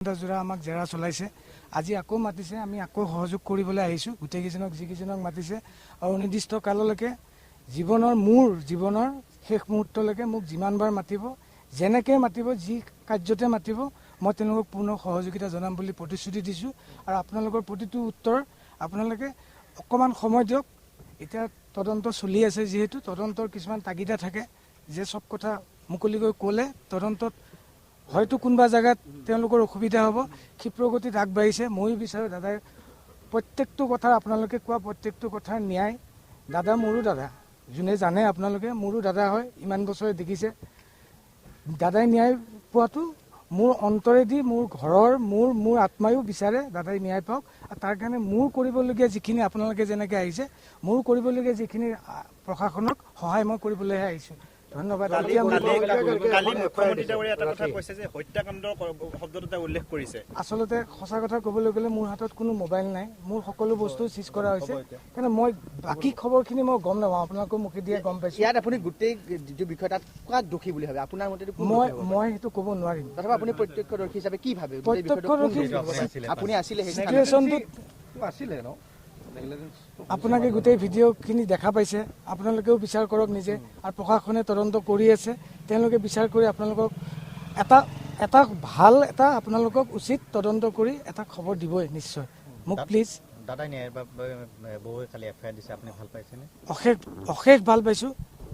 জোৰা আমাক জেৰা চলাইছে আজি আকৌ মাতিছে আমি আকৌ সহযোগ কৰিবলৈ আহিছো গোটেইকেইজনক যিকেইজনক মাতিছে আৰু নিৰ্দিষ্ট কাললৈকে জীৱনৰ শেষ মুহূৰ্তলৈকে মোক যিমানবাৰ মাতিব যেনেকৈ মাতিব যি কাৰ্যতে মাতিব মই তেওঁলোকক পূৰ্ণ সহযোগিতা জনাম বুলি প্ৰতিশ্ৰুতি দিছো আৰু আপোনালোকৰ প্ৰতিটো উত্তৰ আপোনালোকে অকমান সময় দিয়ক এতিয়া তদন্ত চলি আছে যেহেতু তদন্তৰ কিছুমান তাগিদা থাকে যে সব কথা মুকলিকৈ ক'লে তদন্তত হয়তো কোনবা জায়গাত তেওঁলোকৰ অসুবিধা হ'ব ক্ষিপ্ৰগতিত আগবাঢ়িছে মই বিচাৰো দাদাই প্ৰত্যেকটো কথা আপোনালোকে কোৱা প্ৰত্যেকটো কথা ন্যায় দাদা মোৰো দাদা যোনে জানে আপোনালোকে মোৰো দাদা হয় ইমান বছৰে দেখিছে দাদাই ন্যায় পোৱাটো মোৰ অন্তৰেদি মোৰ ঘৰৰ মোৰ আত্মায়ো বিচাৰে দাদাই ন্যায় পাওক আৰু তাৰ কাৰণে মোৰ কৰিবলগীয়া যিখিনি আপোনালোকে যেনেকৈ আহিছে মোৰ কৰিবলগীয়া যিখিনি প্ৰশাসনক সহায় মই কৰিবলৈহে আহিছোঁ ধন্যবাদ আসলতে সঁচা কথা ক'বলৈ গ'লে মোৰ হাতত কোনো মোবাইল নাই মোৰ সকলো বস্তু চিজ কৰা হৈছে কাৰণ মই বাকী খবৰখিনি মই গম নাপাওঁ আপোনালোকৰ মুখে দিয়ে গম পাইছোঁ ইয়াত আপুনি গোটেই যিটো বিষয় তাত কাক দোষী বুলি ভাবে আপোনাৰ মতে মই সেইটো ক'ব নোৱাৰিম তথাপি আপুনি প্ৰত্যক্ষদৰ্শী হিচাপে কি ভাবে প্ৰত্যক্ষদৰ্শী আপুনি আছিলে চিটুৱেশ্যনটোত আছিলে ন আপোনালোকে গোটেই ভিডিঅ'খিনি দেখা পাইছে আপোনালোকেও বিচাৰ কৰক নিজে আৰু প্ৰশাসনে তদন্ত কৰি আছে তেওঁলোকে বিচাৰ কৰি আপোনালোকক এটা ভাল এটা আপোনালোকক উচিত তদন্ত কৰি এটা খবৰ দিবই নিশ্চয় মোক প্লিজ দাদাই ন্যায়ৰ বাবে বৌয়ে কালি এফআইআৰ দিছে আপুনি ভাল পাইছেনে অশেষ ভাল পাইছোঁ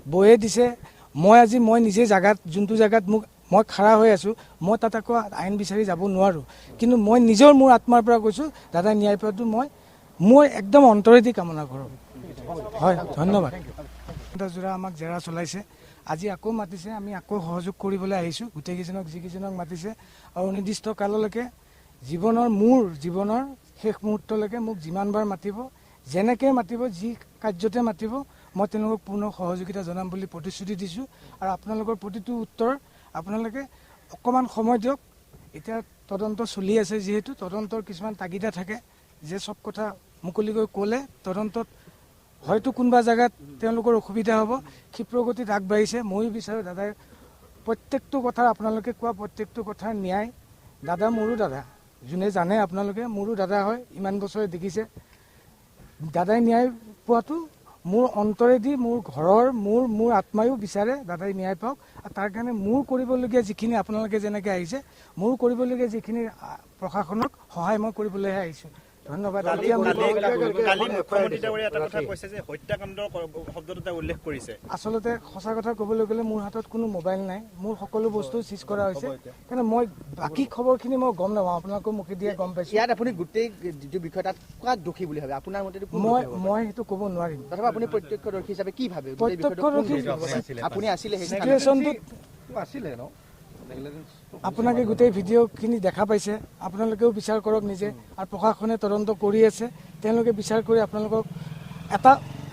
বৌয়ে দিছে মই নিজে জাগাত যোনটো জাগাত মই খাৰা হৈ আছোঁ মই তাত আকৌ আইন বিচাৰি যাব নোৱাৰোঁ কিন্তু মই মোৰ আত্মাৰ পৰা কৈছোঁ দাদাই ন্যায় পোৱাটো মই একদম অন্তৰেদি কামনা কৰোঁ হয় ধন্যবাদ জোৰা আমাক জেৰা চলাইছে আজি আকৌ মাতিছে আমি আকৌ সহযোগ কৰিবলৈ আহিছোঁ গোটেইকেইজনক যিকেইজনক মাতিছে আৰু নিৰ্দিষ্ট কাললৈকে জীৱনৰ শেষ মুহূৰ্তলৈকে মোক যিমানবাৰ মাতিব যেনেকৈ মাতিব যি কাৰ্যতে মাতিব মই তেওঁলোকক পূৰ্ণ সহযোগিতা জনাম বুলি প্ৰতিশ্ৰুতি দিছোঁ আৰু আপোনালোকৰ প্ৰতিটো উত্তৰ আপোনালোকে অকণমান সময় দিয়ক এতিয়া তদন্ত চলি আছে যিহেতু তদন্তৰ কিছুমান তাগিদা থাকে যে সব কথা মুকলিকৈ ক'লে তদন্তত হয়তো কোনবা জায়গাত তেওঁলোকৰ অসুবিধা হ'ব ক্ষিপ্ৰগতিত আগবাঢ়িছে মই বিচাৰো দাদাই প্ৰত্যেকটো কথা আপোনালোকে কোৱা প্ৰত্যেকটো কথা ন্যায় দাদা মোৰো দাদা যোনে জানে আপোনালোকে মোৰো দাদা হয় ইমান বছৰে দেখিছে দাদাই ন্যায় পোৱাটো মোৰ অন্তৰেদি মোৰ ঘৰৰ মোৰ আত্মায়ো বিচাৰে দাদাই ন্যায় পাওক আৰু তাৰ কাৰণে মোৰ কৰিবলগীয়া যিখিনি আপোনালোকে যেনেকৈ আহিছে মোৰ কৰিবলগীয়া যিখিনি প্ৰশাসনক সহায় মই কৰিবলৈহে আহিছোঁ ধন্যবাদ আসলতে সঁচা কথা ক'বলৈ গ'লে মোৰ হাতত কোনো মোবাইল নাই মোৰ সকলো বস্তু চিজ কৰা হৈছে কাৰণ মই বাকী খবৰখিনি মই গম নাপাওঁ আপোনালোকৰ মুখে দিয়ে গম পাইছোঁ ইয়াত আপুনি গোটেই যিটো বিষয় তাত কাক দোষী বুলি ভাবে আপোনাৰ মতে মই সেইটো ক'ব নোৱাৰিম তথাপি আপুনি প্ৰত্যক্ষদৰ্শী হিচাপে কি ভাবে প্ৰত্যক্ষদৰ্শী আপুনি আছিলে চিটুৱেশ্যনটোত আছিলে ন আপোনালোকে গোটেই ভিডিঅ'খিনি দেখা পাইছে আপোনালোকেও বিচাৰ কৰক নিজে আৰু প্ৰশাসনে তদন্ত কৰি আছে তেওঁলোকে বিচাৰ কৰি আপোনালোকক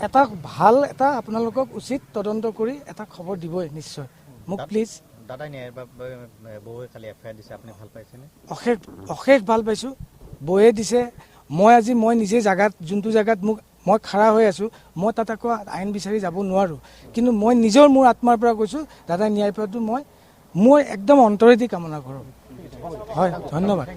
এটা ভাল এটা আপোনালোকক উচিত তদন্ত কৰি এটা খবৰ দিবই নিশ্চয় মোক প্লিজ দাদাই ন্যায়ৰ বাবে বৌয়ে কালি এফআইআৰ দিছে আপুনি ভাল পাইছেনে অশেষ ভাল পাইছোঁ বৌয়ে দিছে মই নিজে জাগাত যোনটো জাগাত মই খাৰা হৈ আছোঁ মই তাত আকৌ আইন বিচাৰি যাব নোৱাৰোঁ কিন্তু মই মোৰ আত্মাৰ পৰা কৈছোঁ দাদাই ন্যায় পোৱাটো মই একদম অন্তৰেদি কামনা কৰোঁ হয় ধন্যবাদ